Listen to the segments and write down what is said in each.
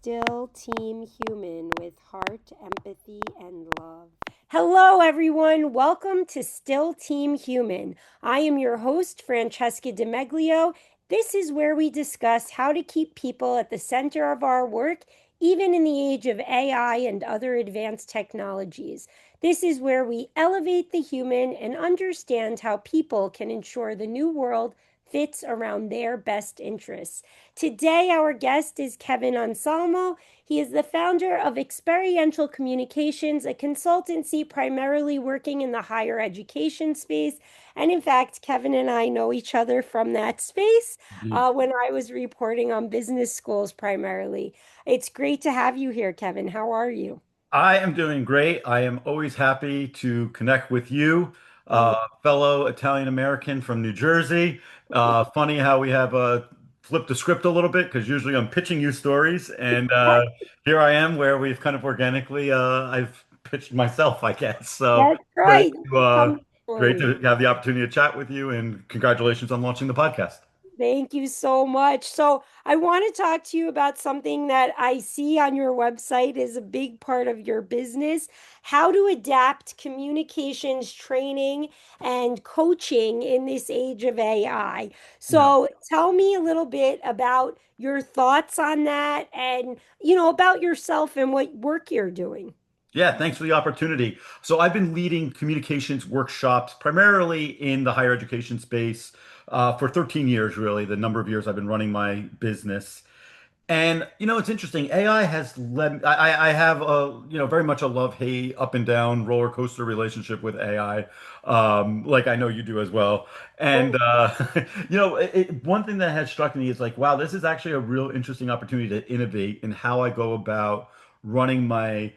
Still Team Human with heart, empathy, and love. Hello, everyone. Welcome to Still Team Human. I am your host, Francesca DeMeglio. This is where we discuss how to keep people at the center of our work, even in the age of AI and other advanced technologies. This is where we elevate the human and understand how people can ensure the new world fits around their best interests. Today, our guest is Kevin Anselmo. He is the founder of Experiential Communications, a consultancy primarily working in the higher education space. And in fact, Kevin and I know each other from that space Indeed. when I was reporting on business schools primarily. It's great to have you here, Kevin. How are you? I am doing great. I am always happy to connect with you, Oh, fellow Italian American from New Jersey. Funny how we have flipped the script a little bit because usually I'm pitching you stories, and here I am where we've kind of organically I've pitched myself, I guess. So that's great right. to Come great story. to have the opportunity to chat with you, and congratulations on launching the podcast. Thank you so much. So, I want to talk to you about something that I see on your website is a big part of your business, how to adapt communications training and coaching in this age of AI. Yeah. So, tell me a little bit about your thoughts on that and, about yourself and what work you're doing. Yeah, thanks for the opportunity. So I've been leading communications workshops primarily in the higher education space for 13 years, really, the number of years I've been running my business. And it's interesting. AI has led. I have a very much a love-hate, up and down roller coaster relationship with AI, like I know you do as well. And one thing that has struck me is like, wow, this is actually a real interesting opportunity to innovate in how I go about running my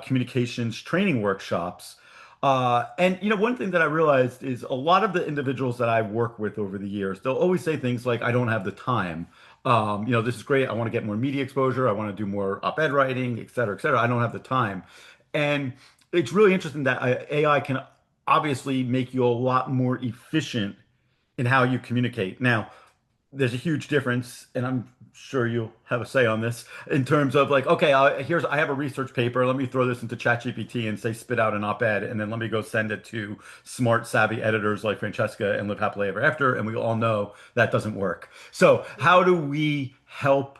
communications training workshops. And one thing that I realized is a lot of the individuals that I work with over the years, they'll always say things like, "I don't have the time." This is great. I want to get more media exposure. I want to do more op-ed writing, et cetera, et cetera. I don't have the time. And it's really interesting that AI can obviously make you a lot more efficient in how you communicate. Now, there's a huge difference, and I'm sure you'll have a say on this in terms of like, okay, I have a research paper. Let me throw this into ChatGPT and say spit out an op-ed, and then let me go send it to smart, savvy editors like Francesca and live happily ever after. And we all know that doesn't work. So, how do we help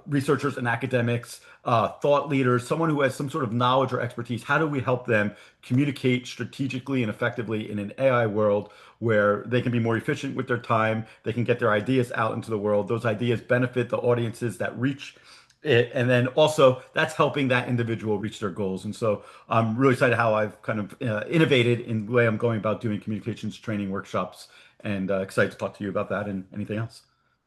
researchers and academics, thought leaders, someone who has some sort of knowledge or expertise? How do we help them communicate strategically and effectively in an AI world where they can be more efficient with their time, they can get their ideas out into the world. Those ideas benefit the audiences that reach it, and then also that's helping that individual reach their goals. And so I'm really excited how I've kind of innovated in the way I'm going about doing communications training workshops, and excited to talk to you about that and anything else.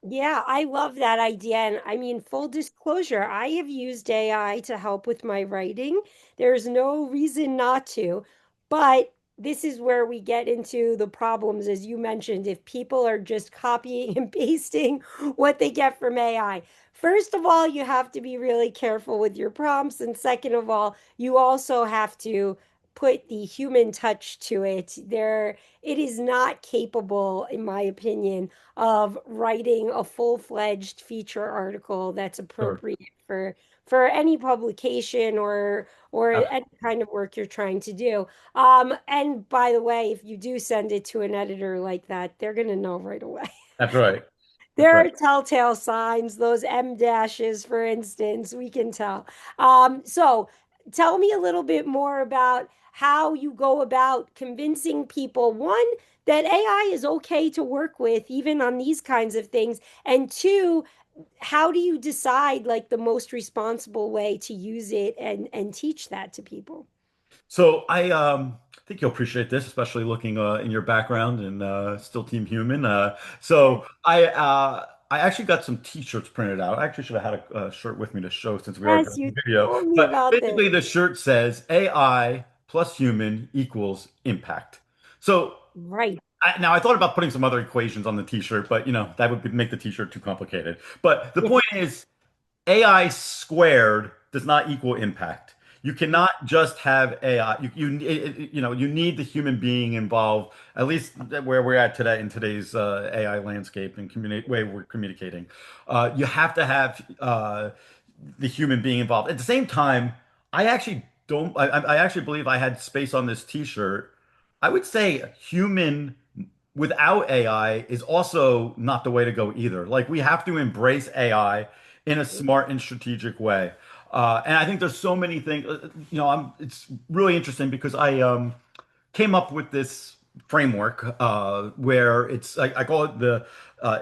Yeah, I love that idea. And I mean, full disclosure, I have used AI to help with my writing. There's no reason not to. But this is where we get into the problems, as you mentioned, if people are just copying and pasting what they get from AI. First of all, you have to be really careful with your prompts. And second of all, you also have to put the human touch to it. It is not capable, in my opinion, of writing a full-fledged feature article that's Sure. appropriate for any publication or That's, any kind of work you're trying to do. And by the way, if you do send it to an editor like that, they're going to know right away. that's right. That's There right. are telltale signs, those M dashes, for instance, we can tell. So tell me a little bit more about how you go about convincing people, one, that AI is okay to work with, even on these kinds of things, and two, how do you decide like the most responsible way to use it and teach that to people? So I think you'll appreciate this, especially looking in your background and still Team Human. Yes, So I actually got some T-shirts printed out. I actually should have had a shirt with me to show since we are yes, doing you the video. told me But about this. basically, the shirt says AI plus human equals impact. So Right. now I thought about putting some other equations on the T-shirt, but that would make the T-shirt too complicated. But the Yeah. point is, AI squared does not equal impact. You cannot just have AI. You need the human being involved, at least where we're at today in today's AI landscape and communicate way we're communicating. You have to have the human being involved. At the same time, I actually don't. I actually believe I had space on this T-shirt. I would say human without AI is also not the way to go either. Like we have to embrace AI in a smart and strategic way. And I think there's so many things. It's really interesting because I came up with this framework where I call it the uh,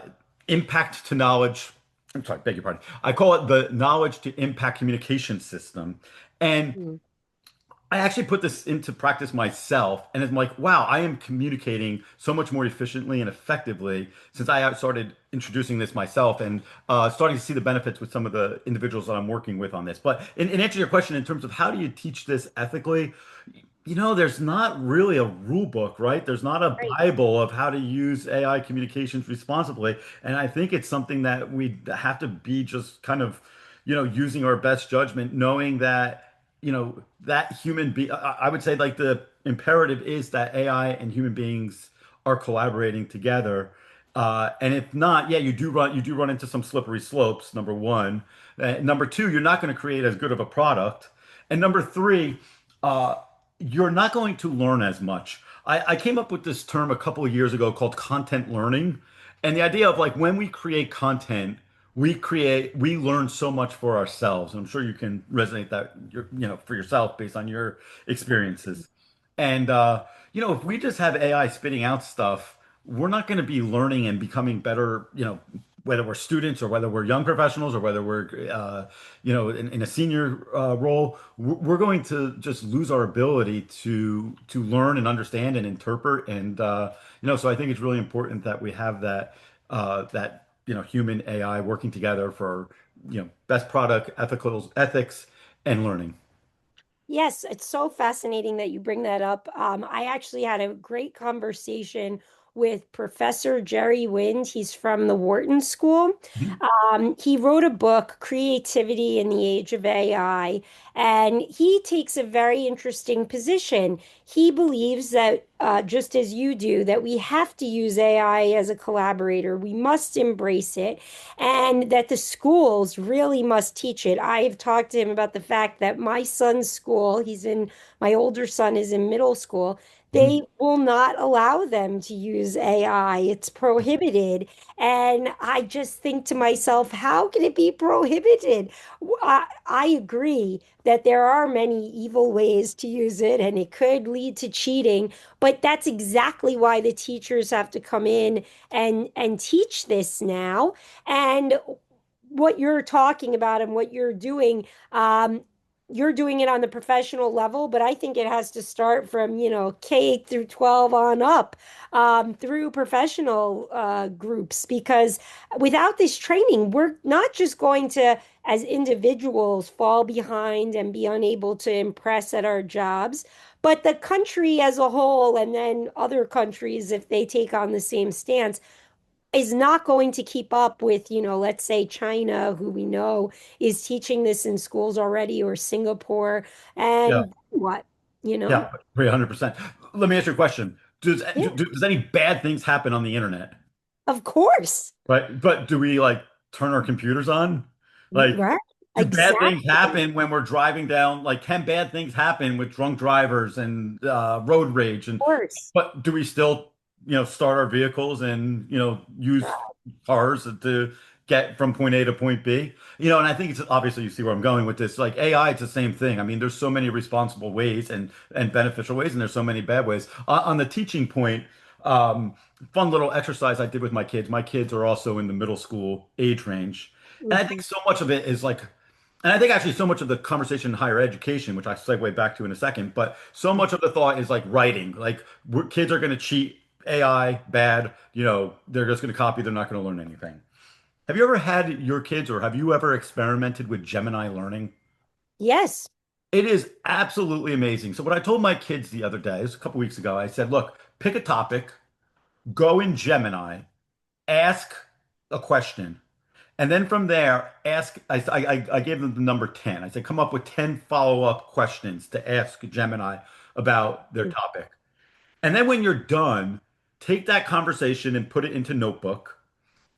impact to knowledge. I'm sorry, beg your pardon. I call it the knowledge to impact communication system. And Mm. I actually put this into practice myself, and I'm like, wow, I am communicating so much more efficiently and effectively since I started introducing this myself and starting to see the benefits with some of the individuals that I'm working with on this. But in answer to your question, in terms of how do you teach this ethically, there's not really a rule book, right? There's not a Right. Bible of how to use AI communications responsibly. And I think it's something that we have to be just kind of, using our best judgment, knowing that, that human be I would say like the imperative is that AI and human beings are collaborating together. And if not, yeah, you do run into some slippery slopes, number one. Number two, you're not going to create as good of a product. And number three, uh, you're not going to learn as much. I came up with this term a couple of years ago called content learning. And the idea of like when we create content, we learn so much for ourselves. I'm sure you can resonate that for yourself based on your experiences. And if we just have AI spitting out stuff, we're not going to be learning and becoming better, whether we're students or whether we're young professionals or whether we're in a senior role, we're going to just lose our ability to learn and understand and interpret. And so I think it's really important that we have that human AI working together for best product, ethics, and learning. Yes, it's so fascinating that you bring that up. I actually had a great conversation with Professor Jerry Wind. He's from the Wharton School. Mhm. He wrote a book, Creativity in the Age of AI, and he takes a very interesting position. He believes that, just as you do, that we have to use AI as a collaborator. We must embrace it, and that the schools really must teach it. I've talked to him about the fact that my son's school, my older son is in middle school. They Mhm. will not allow them to use AI. It's prohibited. And I just think to myself, how can it be prohibited? I agree that there are many evil ways to use it and it could lead to cheating, but that's exactly why the teachers have to come in and teach this now. And what you're talking about and what you're doing it on the professional level, but I think it has to start from, K through 12 on up, through professional groups, because without this training, we're not just going to, as individuals, fall behind and be unable to impress at our jobs, but the country as a whole, and then other countries, if they take on the same stance, is not going to keep up with, let's say China, who we know is teaching this in schools already, or Singapore. Yeah, And what, you know? yeah, 300%. Let me ask you a question. Yeah, Does any bad things happen on the internet? of course. Right. But do we like turn our computers on? Like, Right. do bad things Exactly. happen when we're driving down? Like, can bad things happen with drunk drivers and road rage? Of course. But do we still, start our vehicles and, use cars to get from point A to point B? And I think it's obviously you see where I'm going with this. Like AI, it's the same thing. I mean, there's so many responsible ways and beneficial ways, and there's so many bad ways. On the teaching point, um, fun little exercise I did with my kids. My kids are also in the middle school age range. And I think Mhm. so much of it is like, and I think actually so much of the conversation in higher education, which I segue back to in a second, but so much of the thought is like writing. Like kids are going to cheat AI bad, they're just going to copy, they're not going to learn anything. Have you ever had your kids or have you ever experimented with Gemini learning? Yes. It is absolutely amazing. So what I told my kids the other day, it was a couple weeks ago, I said, look, pick a topic, go in Gemini, ask a question, And then from there, I gave them the number 10. I said, come up with 10 follow-up questions to ask Gemini about their topic. And then when you're done, take that conversation and put it into Notebook.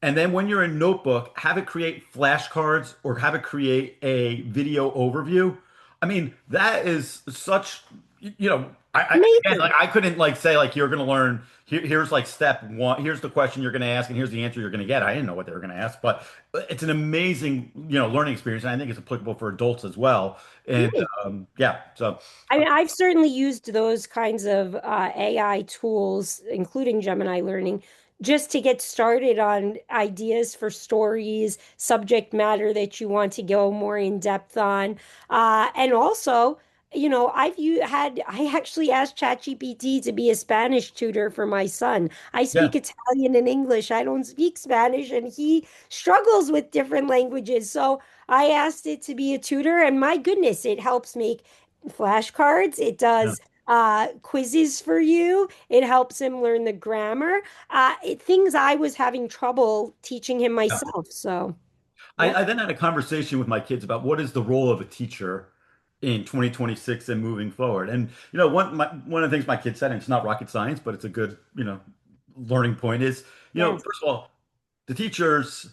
And then when you're in Notebook, have it create flashcards or have it create a video overview. I mean, that is such, again, Amazing. like I couldn't like say like you're going to learn here's like step one, here's the question you're going to ask, and here's the answer you're going to get. I didn't know what they were going to ask, but it's an amazing, learning experience, and I think it's applicable for adults as well. And It is. yeah, so I mean, I've certainly used those kinds of AI tools, including Gemini Learning, just to get started on ideas for stories, subject matter that you want to go more in depth on. And also, I actually asked ChatGPT to be a Spanish tutor for my son. I yeah, speak Italian and English. I don't speak Spanish, and he struggles with different languages. So I asked it to be a tutor, and my goodness, it helps make flashcards. It yeah, does quizzes for you. It helps him learn the grammar. Things I was having trouble teaching him yeah. myself. So, I, yeah, I then had a conversation with my kids about what is the role of a teacher in 2026 and moving forward. And one of the things my kid said, and it's not rocket science, but it's a good, learning point is, yes, first of all, the teachers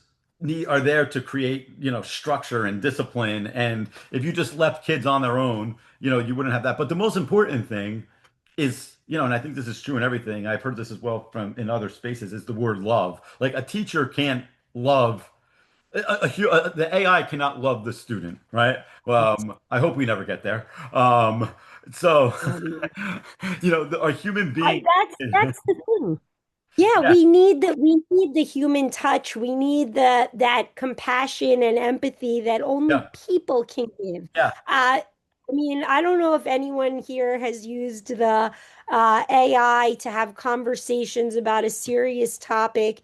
are there to create, structure and discipline. And if you just left kids on their own, you wouldn't have that. But the most important thing is, and I think this is true in everything. I've heard this as well from in other spaces, is the word love. Like a teacher can't love the AI cannot love the student, right? I hope we never get there. So, that'll be. a human being. That's the thing. Yeah, Yeah, we need the human touch. We need that compassion and empathy that only yeah, people can give. yeah, I mean, I don't know if anyone here has used the AI to have conversations about a serious topic.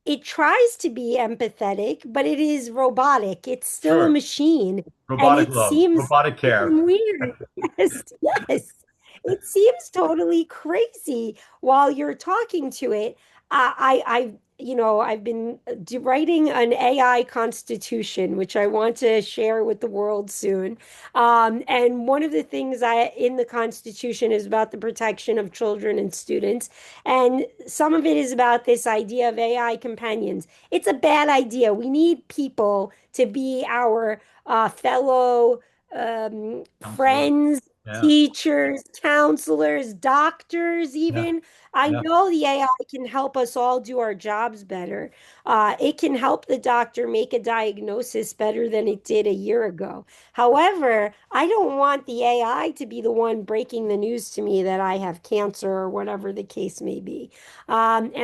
It tries to be empathetic, but it is robotic. It's still a sure. machine. And Robotic it love, seems robotic care. weird. Yes, yes. It seems totally crazy while you're talking to it. I've been writing an AI constitution, which I want to share with the world soon. And one of the things in the constitution is about the protection of children and students. And some of it is about this idea of AI companions. It's a bad idea. We need people to be our fellow Counselor. friends, Yeah, teachers, counselors, doctors, yeah, even. I yeah. know the AI can help us all do our jobs better. It can help the doctor make a diagnosis better than it did a year ago. However, I don't want the AI to be the one breaking the news to me that I have cancer or whatever the case may be. And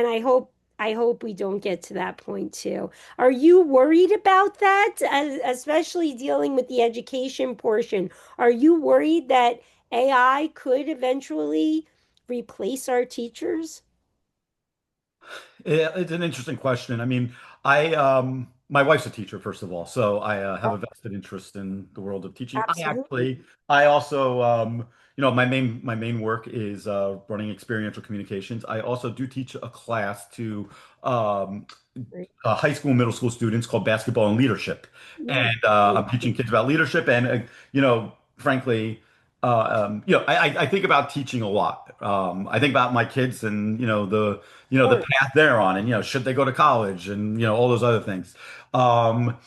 I hope we don't get to that point too. Are you worried about that, especially dealing with the education portion? Are you worried that AI could eventually replace our teachers? Yeah, it's an interesting question. I mean, my wife's a teacher, first of all, so I have a vested interest in the world of teaching. Absolutely. I also, my main work is running experiential communications. I also do teach a class to um, Great. high school, middle school students called basketball and leadership, Yeah. and Great. I'm teaching kids about leadership. And frankly, I think about teaching a lot. I think about my kids and Of the course. path they're on, and should they go to college, and all those other things. Um,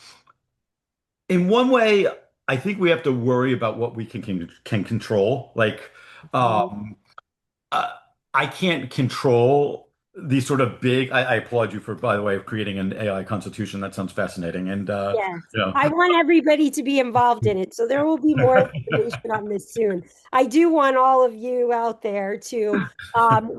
in one way, I think we have to worry about what we can control. Like, Mhm. um, uh, I can't control these sort of big. I applaud you for, by the way, creating an AI constitution. That sounds fascinating. And Yes. you know, I want everybody to be involved in it. So there will be more information on this soon. I do want all of you out there to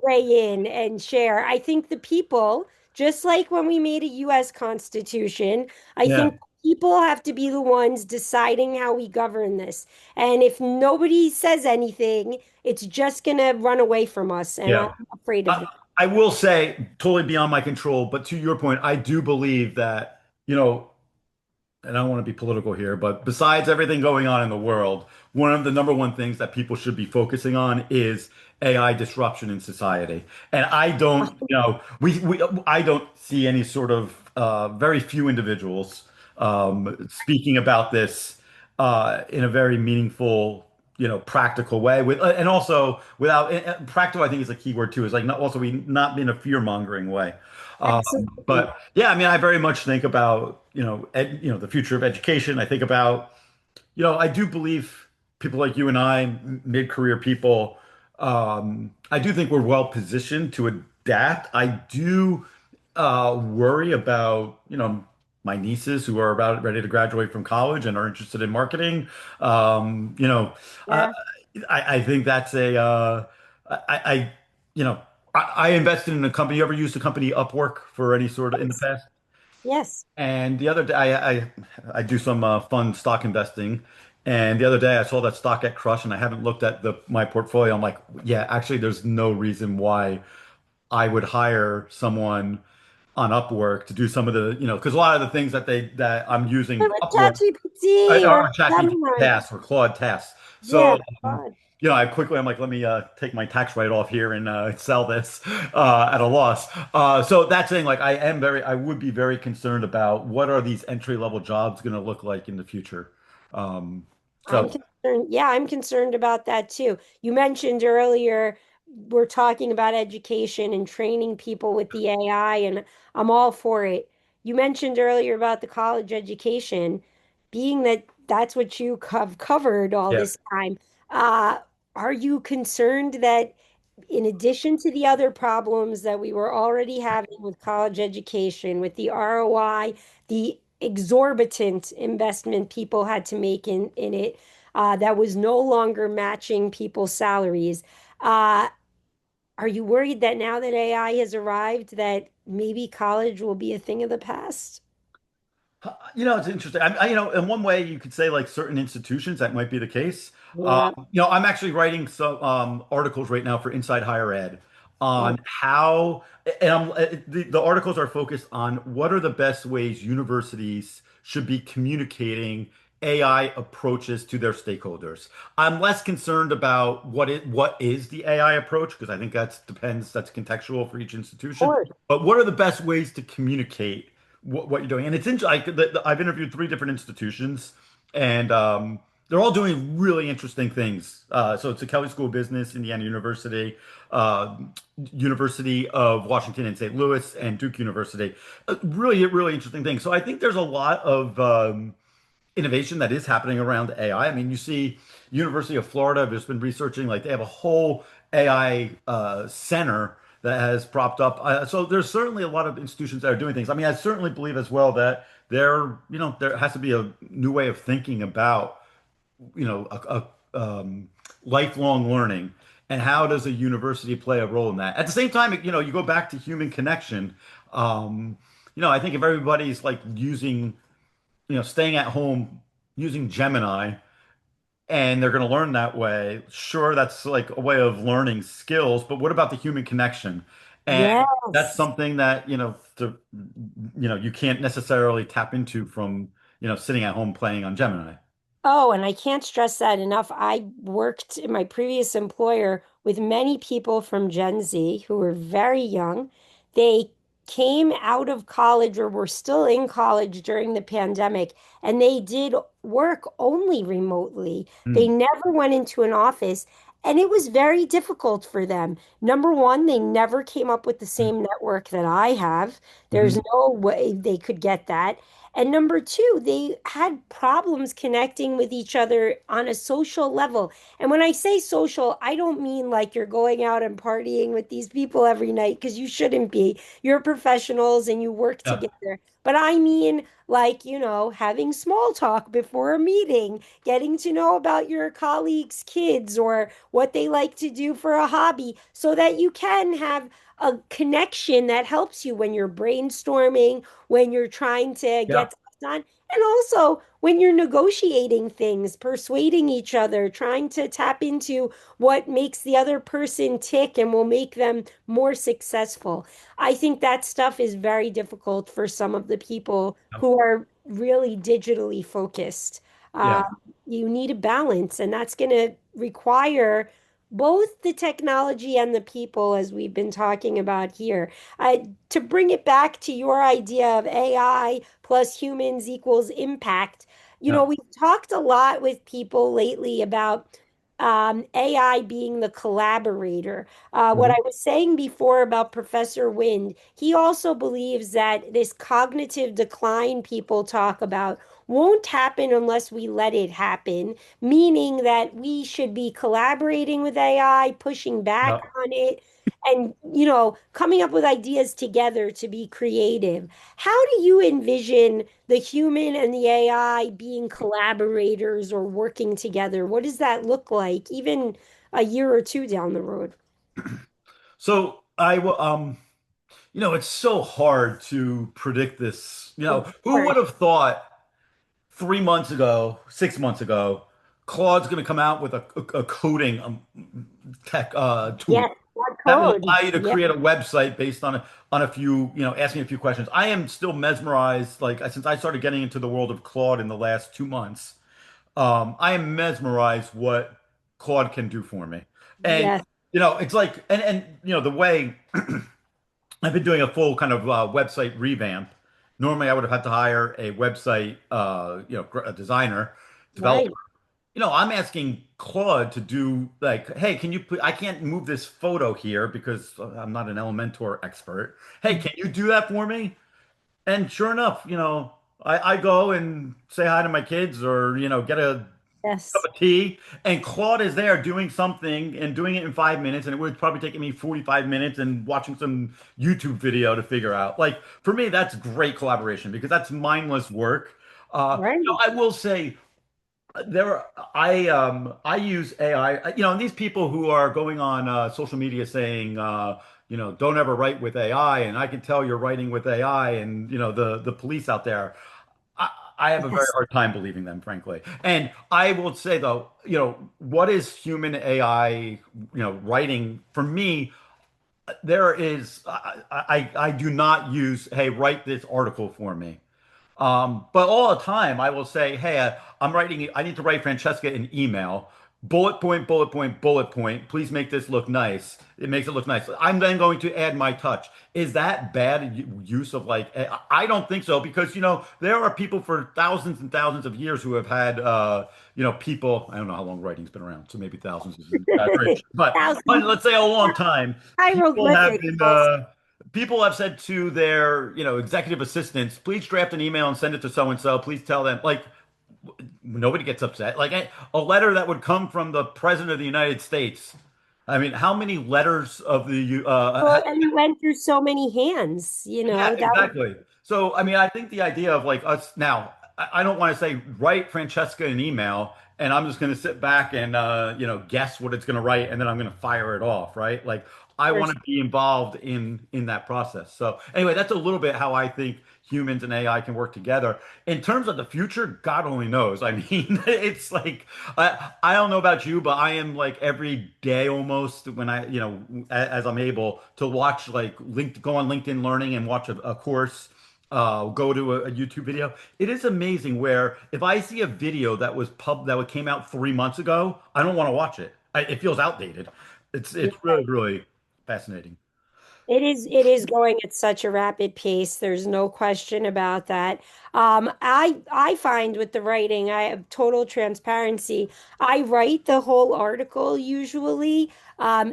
weigh in and share. I think the people, just like when we made a US Constitution, I yeah, think people have to be the ones deciding how we govern this. And if nobody says anything, it's just going to run away from us. And I'm yeah. afraid of I, that. I will say, totally beyond my control. But to your point, I do believe that and I don't want to be political here, but besides everything going on in the world, one of the number one things that people should be focusing on is AI disruption in society. And I don't, I don't see any sort of very few individuals speaking about this in a very meaningful, practical way. And also without practical, I think is a key word too. Is like not also we not in a fear-mongering way. Absolutely. But yeah, I mean, I very much think about, the future of education. I think about I do believe people like you and I, mid-career people, I do think we're well positioned to adapt. I do worry about, my nieces who are about ready to graduate from college and are interested in marketing. I, Yeah. I think that's I, you know, I invested in a company. You ever used a company Upwork for any sort of in the Yes. past? Yes. And the other day, I do some fun stock investing, and the other day I saw that stock get crushed, and I haven't looked at the my portfolio. I'm like, yeah, actually, there's no reason why I would hire someone on Upwork to do some of the, because a lot of the things that I'm Or using with Upwork ChatGPT or or ChatGPT Gemini. tasks or Claude tasks. Yeah. So, God. I'm like, let me take my tax write-off here and sell this at a loss. So that's saying, like, I would be very concerned about what are these entry-level jobs going to look like in the future. Um, I'm so concerned. Yeah, I'm concerned about that too. You mentioned earlier we're talking about education and training people with the AI, and I'm all for it. You mentioned earlier about the college education, being that that's what you have covered all yeah. this time. Uh, are you concerned that in addition to the other problems that we were already having with college education, with the ROI, the exorbitant investment people had to make in it, that was no longer matching people's salaries. Uh, are you worried that now that AI has arrived, that maybe college will be a thing of the past? It's interesting. In one way, you could say like certain institutions that might be the case. Yeah. I'm actually writing some articles right now for Inside Higher Ed Oh, on how, and the articles are focused on what are the best ways universities should be communicating AI approaches to their stakeholders. I'm less concerned about what is the AI approach because I think that's contextual for each of institution. course. But what are the best ways to communicate what you're doing? And it's interesting. I've interviewed three different institutions, and they're all doing really interesting things. So it's the Kelly School of Business, Indiana University, uh, University of Washington in St. Louis, and Duke University. Really, really interesting things. So I think there's a lot of innovation that is happening around AI. I mean, you see University of Florida has been researching, like they have a whole AI center that has propped up. So there's certainly a lot of institutions that are doing things. I mean, I certainly believe as well that there has to be a new way of thinking about, lifelong learning and how does a university play a role in that. At the same time, you go back to human connection. Um, I think if everybody's like using staying at home using Gemini and they're going to learn that way, sure, that's like a way of learning skills, but what about the human connection? And that's Yes. something that, you can't necessarily tap into from, sitting at home playing on Gemini. Oh, and I can't stress that enough. I worked in my previous employer with many people from Gen Z who were very young. They came out of college or were still in college during the pandemic, and they did work only remotely. They Hmm. never went into an office, and it was very difficult for them. Number one, they never came up with the same network that I have. There's Hmm. no way they could get that. And number two, they had problems connecting with each other on a social level. And when I say social, I don't mean like you're going out and partying with these people every night because you shouldn't be. You're professionals and you work Yeah. together. But I mean, like, having small talk before a meeting, getting to know about your colleagues' kids or what they like to do for a hobby so that you can have a connection that helps you when you're brainstorming, when you're trying to Yeah. get stuff done, and also when you're negotiating things, persuading each other, trying to tap into what makes the other person tick and will make them more successful. I think that stuff is very difficult for some of the people who are really digitally focused. Uh, Yeah. you need a balance, and that's going to require both the technology and the people, as we've been talking about here. To bring it back to your idea of AI plus humans equals impact, Yeah. we've talked a lot with people lately about AI being the collaborator. What I Mhm. was saying before about Professor Wind, he also believes that this cognitive decline people talk about won't happen unless we let it happen, meaning that we should be collaborating with AI, pushing back Yeah. on it, and, coming up with ideas together to be creative. How do you envision the human and the AI being collaborators or working together? What does that look like, even a year or two down the road? So I will, it's so hard to predict this. Of Who course. would have thought 3 months ago, 6 months ago, Claude's going to come out with a coding tech tool Yes, that that will code. allow you to Yep. create a website based on a few, asking a few questions. I am still mesmerized, like since I started getting into the world of Claude in the last 2 months. I am mesmerized what Claude can do for me. And Yes. it's like the way I've been doing a full kind of website revamp. Normally, I would have had to hire a website, a designer, developer. Right. I'm asking Claude to do like, hey, can you put, I can't move this photo here because I'm not an Elementor expert. Hey, can you do that for me? And sure enough, I go and say hi to my kids or, get a cup Yes. of tea, and Claude is there doing something and doing it in 5 minutes, and it would probably take me 45 minutes and watching some YouTube video to figure out. Like for me, that's great collaboration because that's mindless work. Right. I will say there I use AI, and these people who are going on social media saying don't ever write with AI, and I can tell you're writing with AI, and the police out there. I, I have a very Yes. hard time believing them, frankly. And I will say though, what is human AI, writing for me, there is I do not use, hey, write this article for me. But all the time, I will say, hey, I need to write Francesca an email. Bullet point, bullet point, bullet point. Please make this look nice. It makes it look nice. I'm then going to add my touch. Is that bad use of like, I don't think so because, there are people for thousands and thousands of years who have had, people, I don't know how long writing's been around, so maybe thousands is an exaggeration, but Thousands. let's say a long time, people have Hieroglyphics been, also. people have said to their, executive assistants, please draft an email and send it to so and so. Please tell them, like, nobody gets upset. Like a letter that would come from the president of the United States. I mean, how many letters of the Well, and it went through so many hands, yeah, that was exactly. So, I mean, I think the idea of like us now, I don't want to say write Francesca an email and I'm just going to sit back and, guess what it's going to write and then I'm going to fire it off, right? Like I want first. to be involved in that process. So, anyway, that's a little bit how I think humans and AI can work together. In terms of the future, God only knows. I mean, it's like I don't know about you, but I am like every day almost when as I'm able to watch like go on LinkedIn Learning and watch a course, go to a YouTube video. It is amazing where if I see a video that came out 3 months ago, I don't want to watch it. It feels outdated. It's really really fascinating. It is going at such a rapid pace. There's no question about that. I find with the writing, I have total transparency. I write the whole article usually.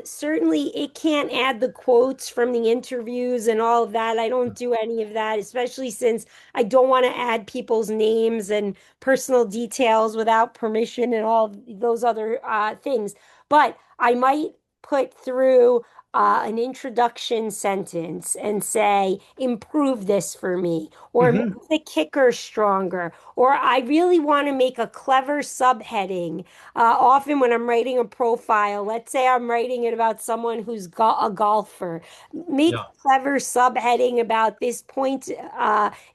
Certainly, it can't add the quotes from the interviews and all of that. I don't do any of that, especially since I don't want to add people's names and personal details without permission and all of those other things. But I might put through an introduction sentence and say, improve this for me, or make Hmm. the kicker stronger, or I really want to make a clever subheading. Often, when I'm writing a profile, let's say I'm writing it about someone who's a golfer, make Yeah. a clever subheading about this point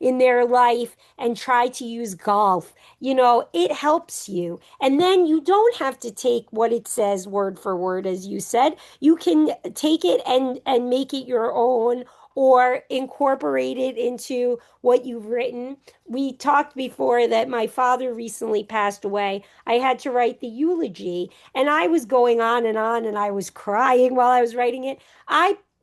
in their life and try to use golf. It helps you. And then you don't have to take what it says word for word, as you said. You can take it and make it your own, or incorporate it into what you've written. We talked before that my father recently passed away. I had to write the eulogy, and I was going on, and I was crying while I was writing it.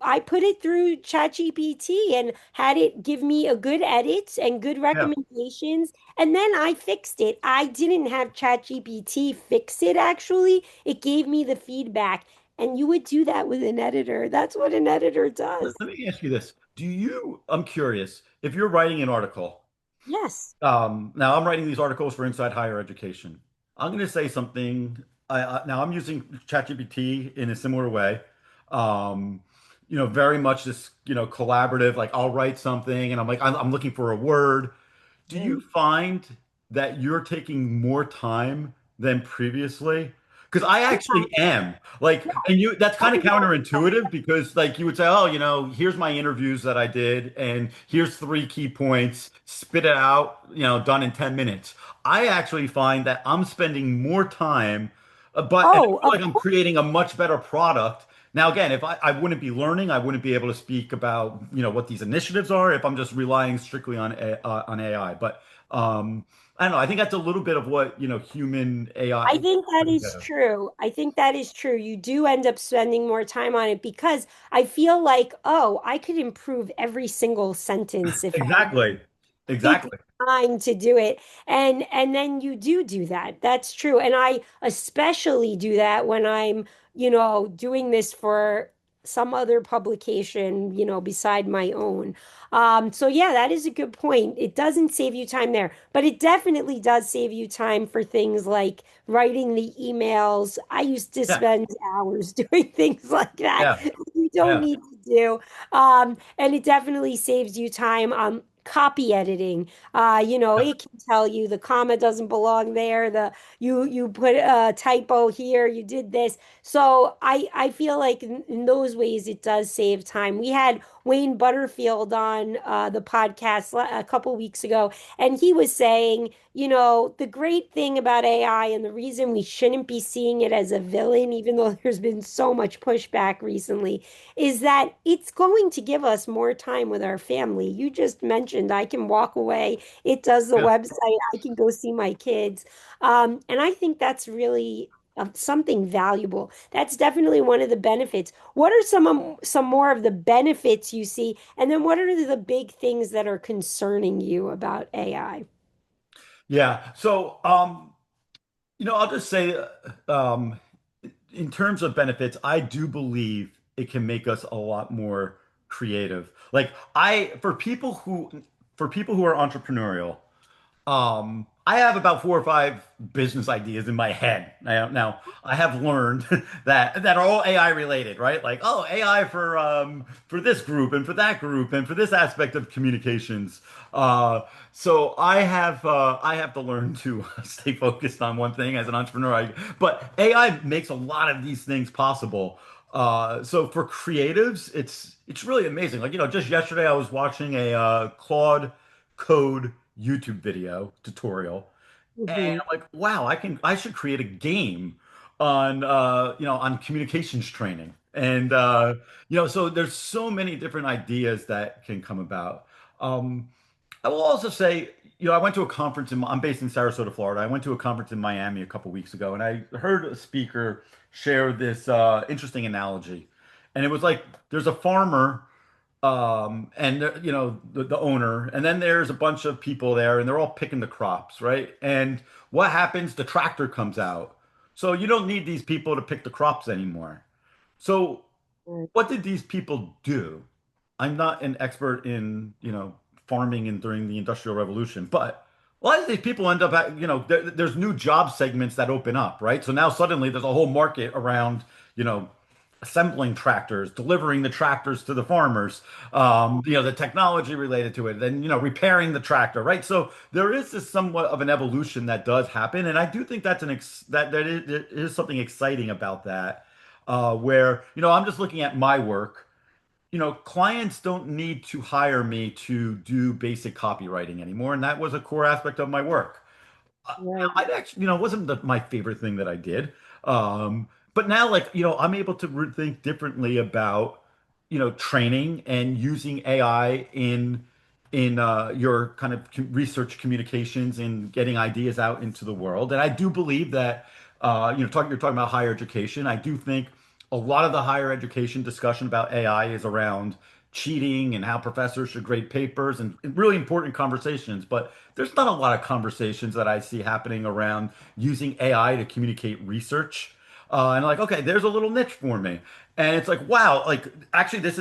I put it through ChatGPT and had it give me a good edit and good Yeah. recommendations. And then I fixed it. I didn't have ChatGPT fix it, actually. It gave me the feedback. And you would do that with an editor. That's what an editor does. Let me ask you this. I'm curious, if you're writing an article, Yes. now I'm writing these articles for Inside Higher Education. I'm going to say something. Now I'm using ChatGPT in a similar way. Um, very much this, collaborative, like I'll write something and I'm looking for a word. Do you Mm. find that you're taking more time than previously? Because I Yeah. actually am. Like, and that's kind of counterintuitive because like you would say, oh, here's my interviews that I did, and here's three key points, spit it out, done in 10 minutes. I actually find that I'm spending more time, and I Oh, feel of like I'm creating a much better product. Now, again, if I wouldn't be learning, I wouldn't be able to speak about, what these initiatives are if I'm just relying strictly on AI. But I don't know. I think that's a little bit of what, human AI I think that would is do. true. I think that is true. You do end up spending more time on it because I feel like, oh, I could improve every single sentence if I Exactly. take the Exactly. time to do it. And then you do that. That's true. And I especially do that when I'm, doing this for some other publication, beside my own. So yeah, that is a good point. It doesn't save you time there, but it definitely does save you time for things like writing the emails. I used to Yeah. spend hours doing things like that. Yeah. You don't Yeah. need to do. And it definitely saves you time on copy editing. It can tell you the comma doesn't belong there. You put a typo here. You did this. So I feel like in those ways it does save time. We had Wayne Butterfield on the podcast a couple weeks ago, and he was saying, the great thing about AI and the reason we shouldn't be seeing it as a villain, even though there's been so much pushback recently, is that it's going to give us more time with our family. You just mentioned I can walk away. It does the Yeah. website. I can go see my kids. And I think that's really something valuable. That's definitely one of the benefits. What are some more of the benefits you see? And then what are the big things that are concerning you about AI? Yeah. So, I'll just say, in terms of benefits, I do believe it can make us a lot more creative. Like for people who are entrepreneurial, I have about four or five business ideas in my head. Now I have learned that are all AI related, right? Like, oh, AI for this group and for that group and for this aspect of communications. So I have to learn to stay focused on one thing as an entrepreneur. But AI makes a lot of these things possible. So for creatives, it's really amazing. Like, just yesterday I was watching a Claude Code YouTube video tutorial, and Mhm. I'm like, wow, I should create a game on on communications training. And so there's so many different ideas that can come about. Um, I will also say, I went to a conference I'm based in Sarasota, Florida. I went to a conference in Miami a couple weeks ago, and I heard a speaker share this interesting analogy. And it was like there's a farmer, and the owner, and then there's a bunch of people there, and they're all picking the crops, right? And what happens? The tractor comes out, so you don't need these people to pick the crops anymore. So what did these people do? I'm not an expert in, farming and during the Industrial Revolution, but a lot of these people end up there's new job segments that open up, right? So now suddenly there's a whole market around, you know, assembling tractors, delivering the tractors to the farmers, the technology related to it, then, repairing the tractor, right? So there is this somewhat of an evolution that does happen, and I do think that's there is something exciting about that, where, I'm just looking at my work. Clients don't need to hire me to do basic copywriting anymore, and that was a core aspect of my work. Right. I actually, wasn't my favorite thing that I did. But now, like, I'm able to think differently about, training and using AI in your kind of research communications and getting ideas out into the world. And I do believe that you're talking about higher education. I do think a lot of the higher education discussion about AI is around cheating and how professors should grade papers and really important conversations. But there's not a lot of conversations that I see happening around using AI to communicate research. And like, okay, there's a little niche for me. And it's like, wow, like actually this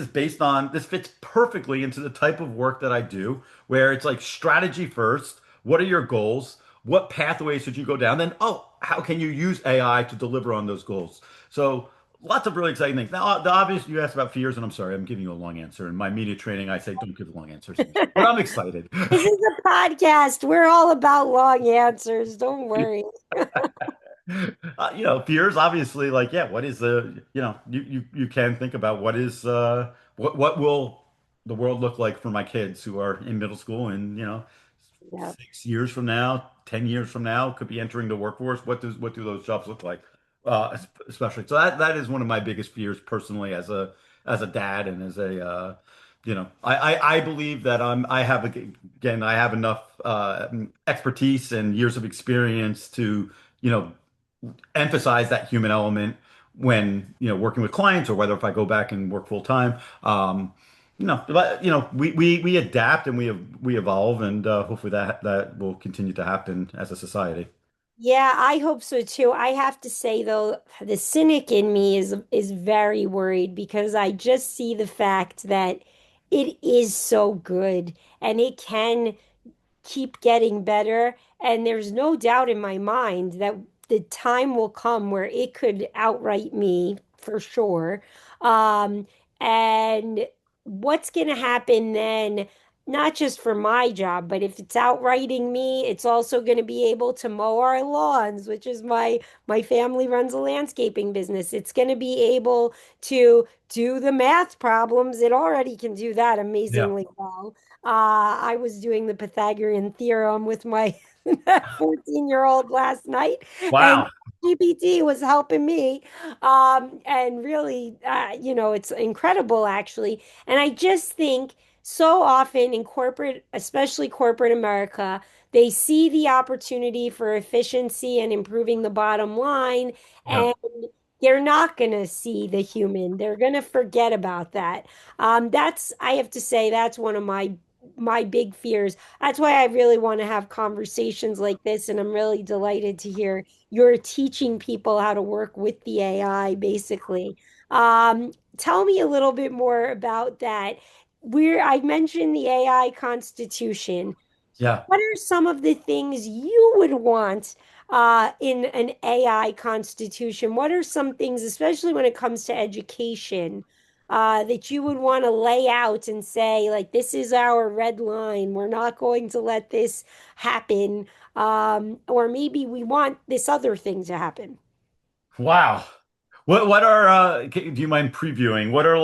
fits perfectly into the type of work that I do, where it's like strategy first. What are your goals? What pathways should you go down? Then, oh, how can you use AI to deliver on those goals? So lots of really exciting things. Now, the obvious you asked about fears, and I'm sorry, I'm giving you a long answer. In my media training, I say don't give long answers, but I'm excited. This is a podcast. We're all about long answers. Don't worry. Fears obviously like, yeah, what is you can think about what will the world look like for my kids who are in middle school and, Yeah. 6 years from now, 10 years from now, could be entering the workforce. What do those jobs look like? Especially. So that is one of my biggest fears personally as a dad and as I believe that I have enough expertise and years of experience to, you know, emphasize that human element when working with clients or whether if I go back and work full time. But we adapt and we evolve and hopefully that will continue to happen as a society. Yeah, I hope so too. I have to say though, the cynic in me is very worried because I just see the fact that it is so good and it can keep getting better. And there's no doubt in my mind that the time will come where it could outright me for sure. Um, and what's going to happen then, not just for my job, but if it's outrighting me, it's also going to be able to mow our lawns, which is my family runs a landscaping business. It's going to be able to do the math problems. It already can do that Yeah. amazingly well. I was doing the Pythagorean theorem with my 14-year-old last night, and Wow. GPT was helping me. And really, it's incredible actually. And I just think so often in corporate, especially corporate America, they see the opportunity for efficiency and improving the bottom line, Yeah. and they're not going to see the human. They're going to forget about that. I have to say, that's one of my big fears. That's why I really want to have conversations like this, and I'm really delighted to hear you're teaching people how to work with the AI, basically. Tell me a little bit more about that. I mentioned the AI Constitution. Yeah. What are some of the things you would want in an AI constitution? What are some things, especially when it comes to education, that you would want to lay out and say, like, this is our red line. We're not going to let this happen. Or maybe we want this other thing to happen. Wow. What are do you mind previewing? What are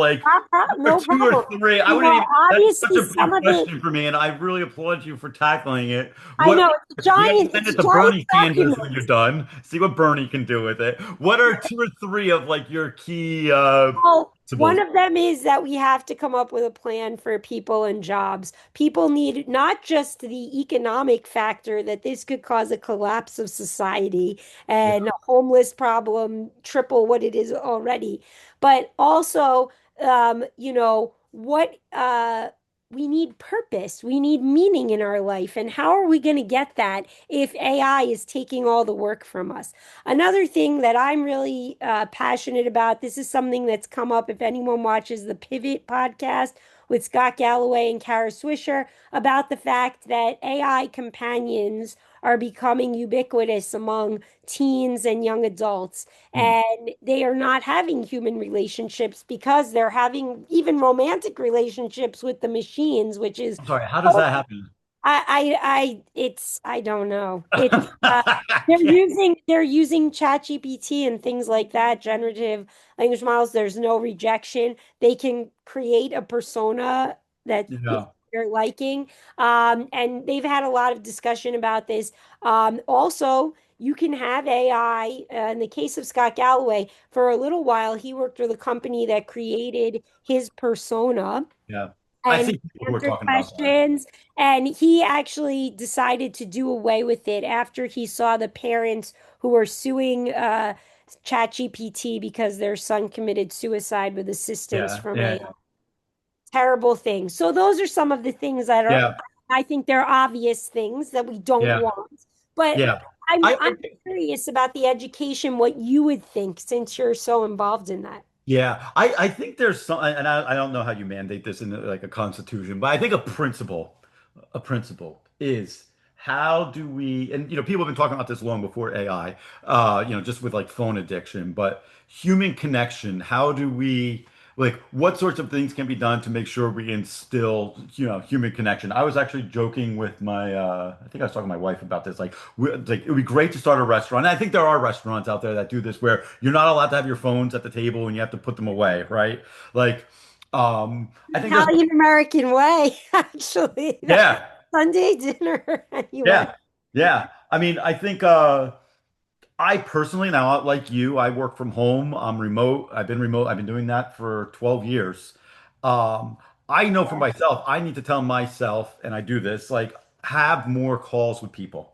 No two or problem. three? I You wouldn't know, even That's such obviously, a some big of the, question for me, and I really applaud you for tackling it. I What know You have to send it's it a to giant Bernie Sanders when document. you're done. See what Bernie can do with it. What are two or three of like your key Well, one principles? of them is that we have to come up with a plan for people and jobs. People need not just the economic factor that this could cause a collapse of society Yeah. and a homeless problem triple what it is already, but also, what we need purpose. We need meaning in our life. And how are we going to get that if AI is taking all the work from us? Another thing that I'm really passionate about, this is something that's come up if anyone watches the Pivot podcast with Scott Galloway and Kara Swisher, about the fact that AI companions are becoming ubiquitous among teens and young adults. Hmm. And they are not having human relationships because they're having even romantic relationships with the machines, which is I'm sorry, how does that happen? I don't know. I They're can't, using ChatGPT and things like that, generative language models. There's no rejection. They can create a persona that you is know. you're liking. And they've had a lot of discussion about this. Also, you can have AI. In the case of Scott Galloway, for a little while, he worked with a company that created his persona Yeah. I and see people who are answered talking about that. questions. And he actually decided to do away with it after he saw the parents who were suing ChatGPT because their son committed suicide with assistance Yeah. from a Yeah. terrible thing. So those are some of the things that are, Yeah. I think they're obvious things that we don't Yeah. want. But Yeah. I'm curious about the education, what you would think since you're so involved in that. Yeah, I think there's some, and I don't know how you mandate this in like a constitution, but I think a principle is how do we, and people have been talking about this long before AI, just with like phone addiction, but human connection, how do we, like, what sorts of things can be done to make sure we instill, human connection? I was actually joking with I think I was talking to my wife about this, like it would be great to start a restaurant. And I think there are restaurants out there that do this where you're not allowed to have your phones at the table and you have to put them away, right? Like, I think there's, Italian American way, actually. That yeah, Sunday dinner, anyway. yeah, yeah. I mean, I think, I personally, now, like you, I work from home. I'm remote. I've been remote. I've been doing that for 12 years. Um, I know for myself, I need to tell myself, and I do this, like, have more calls with people.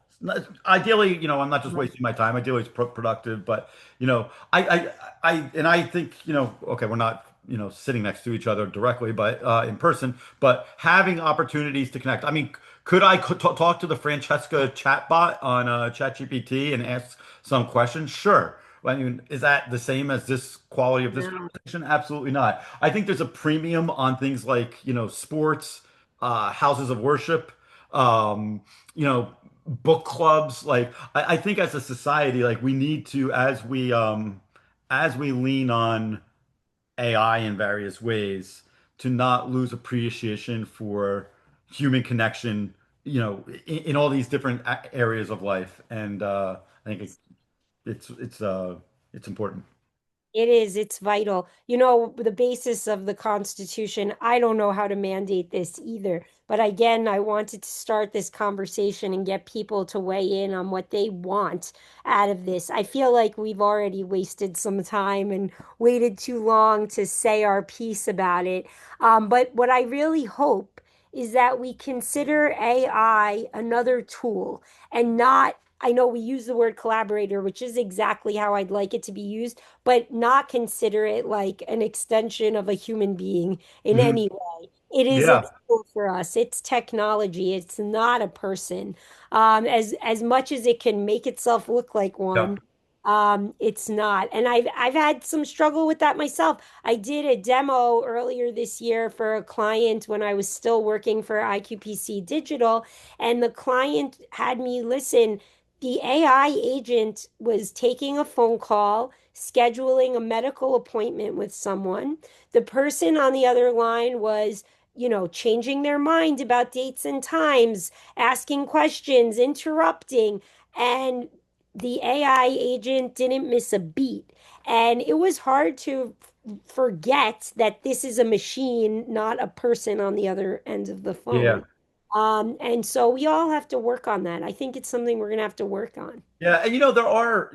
Ideally, I'm not just wasting my time. Ideally, it's productive, but and I think, okay, we're not, sitting next to each other directly, but in person, but having opportunities to connect. I mean, could I talk to the Francesca chatbot on ChatGPT and ask some questions? Sure. I mean, is that the same as this quality of this No. conversation? Absolutely not. I think there's a premium on things like, sports, houses of worship, um, you know, book clubs. Like, I think as a society, like we need to, as we lean on AI in various ways, to not lose appreciation for human connection, in all these different areas of life. And I think it's important. It is, it's vital. You know, the basis of the Constitution, I don't know how to mandate this either. But again, I wanted to start this conversation and get people to weigh in on what they want out of this. I feel like we've already wasted some time and waited too long to say our piece about it. But what I really hope is that we consider AI another tool and not, I know we use the word collaborator, which is exactly how I'd like it to be used, but not consider it like an extension of a human being in Mhm. any way. It is a Yeah. tool for us. It's technology. It's not a person. As much as it can make itself look like Yeah. one, it's not. And I've had some struggle with that myself. I did a demo earlier this year for a client when I was still working for IQPC Digital, and the client had me listen. The AI agent was taking a phone call, scheduling a medical appointment with someone. The person on the other line was, changing their mind about dates and times, asking questions, interrupting, and the AI agent didn't miss a beat. And it was hard to forget that this is a machine, not a person on the other end of the Yeah. phone. And so we all have to work on that. I think it's something we're going to have to work on. Yeah. And there are,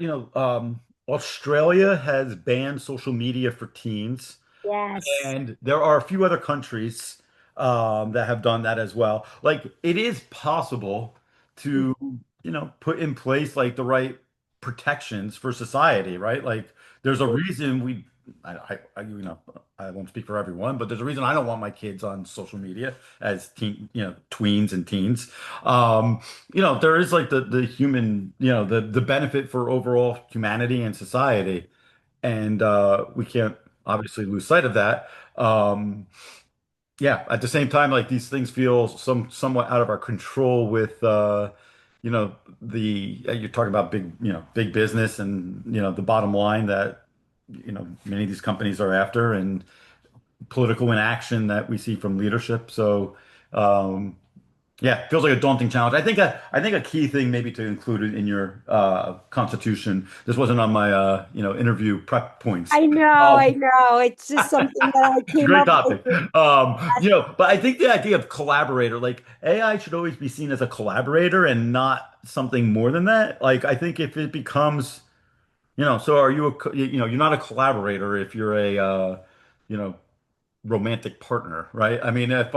Australia has banned social media for teens. Yes. And there are a few other countries that have done that as well. Like it is possible to, put in place like the right protections for society, right? Like there's a reason I won't speak for everyone, but there's a reason I don't want my kids on social media as tweens and teens. There is like the human, the benefit for overall humanity and society, and we can't obviously lose sight of that. Um, yeah, at the same time, like these things feel somewhat out of our control with you're talking about big business and the bottom line that many of these companies are after and political inaction that we see from leadership. So Yeah, feels like a daunting challenge. I think a key thing maybe to include it in your constitution. This wasn't on my interview prep points. I Um, know. It's just something that I it's a came great up topic. with. But I think the idea of collaborator, like AI should always be seen as a collaborator and not something more than that. Like I think if it becomes, so are you you're not a collaborator if you're a you know, romantic partner, right? I mean, if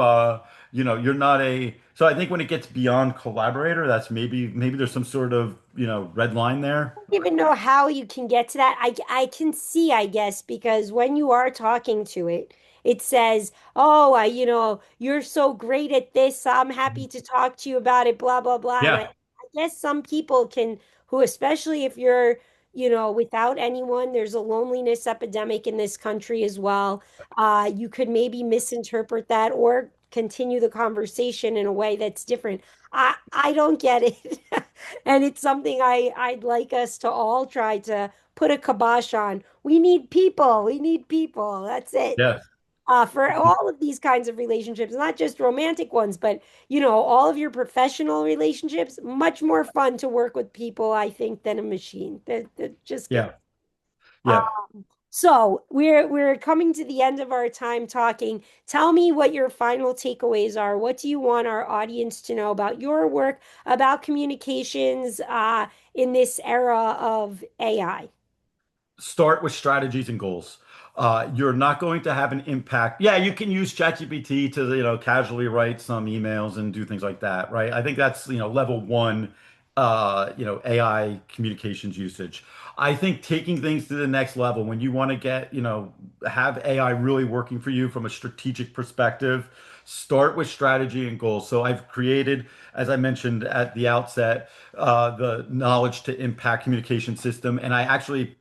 you're not a so I think when it gets beyond collaborator, that's maybe there's some sort of, red line there. Even know how you can get to that. I can see, I guess, because when you are talking to it, it says, "Oh, you're so great at this. I'm happy to talk to you about it, blah blah blah." And I Yeah. guess some people can who, especially if you're, without anyone, there's a loneliness epidemic in this country as well. You could maybe misinterpret that or continue the conversation in a way that's different. I don't get it. And it's something I'd like us to all try to put a kibosh on. We need people. We need people. That's it. Yes. For all of these kinds of relationships, not just romantic ones, but all of your professional relationships, much more fun to work with people, I think, than a machine. That just get Yeah. Yeah. so we're coming to the end of our time talking. Tell me what your final takeaways are. What do you want our audience to know about your work, about communications, in this era of AI? Start with strategies and goals. You're not going to have an impact. Yeah, you can use ChatGPT to, casually write some emails and do things like that, right? I think that's, level one, AI communications usage. I think taking things to the next level when you want to get, have AI really working for you from a strategic perspective, start with strategy and goals. So I've created, as I mentioned at the outset, the knowledge to impact communication system, and I actually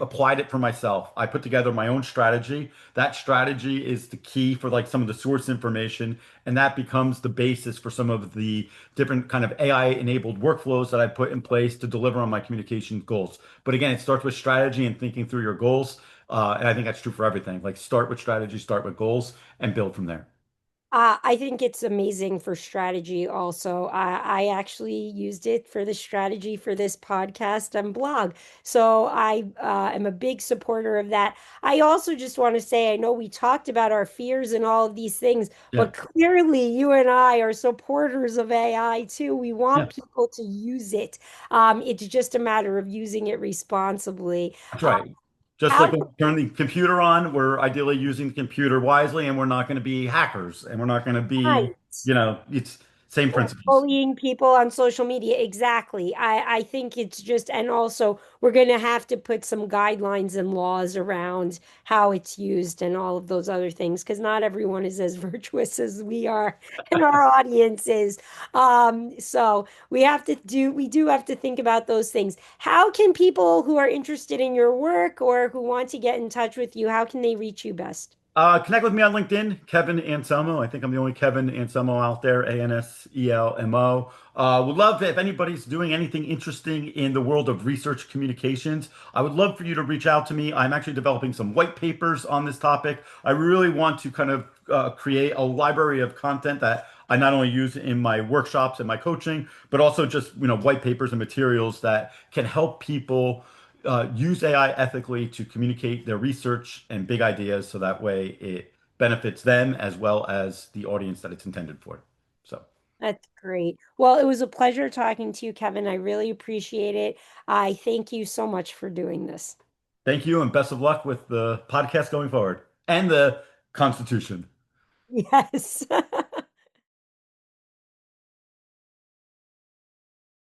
applied it for myself. I put together my own strategy. That strategy is the key for like some of the source information, and that becomes the basis for some of the different kind of AI enabled workflows that I put in place to deliver on my communication goals. But again, it starts with strategy and thinking through your goals. And I think that's true for everything. Like start with strategy, start with goals, and build from there. I think it's amazing for strategy also. I actually used it for the strategy for this podcast and blog. So I am a big supporter of that. I also just want to say, I know we talked about our fears and all of these things, Yeah. but clearly you and I are supporters of AI too. We Yeah. want people to use it. It's just a matter of using it responsibly. That's right. Just How like when we turn the computer on, we're ideally using the computer wisely, and we're not going to be hackers, and we're not going to be, Right. it's same Or principles. bullying people on social media. Exactly. I think it's just, and also we're going to have to put some guidelines and laws around how it's used and all of those other things because not everyone is as virtuous as we are and our audience is. So we do have to think about those things. How can people who are interested in your work or who want to get in touch with you, how can they reach you best? Connect with me on LinkedIn, Kevin Anselmo. I think I'm the only Kevin Anselmo out there, Anselmo. Would love if anybody's doing anything interesting in the world of research communications. I would love for you to reach out to me. I'm actually developing some white papers on this topic. I really want to kind of create a library of content that I not only use in my workshops and my coaching, but also just, white papers and materials that can help people use AI ethically to communicate their research and big ideas so that way it benefits them as well as the audience that it's intended for. So That's great. Well, it was a pleasure talking to you, Kevin. I really appreciate it. I thank you so much for doing this. thank you and best of luck with the podcast going forward and the Constitution. Yes.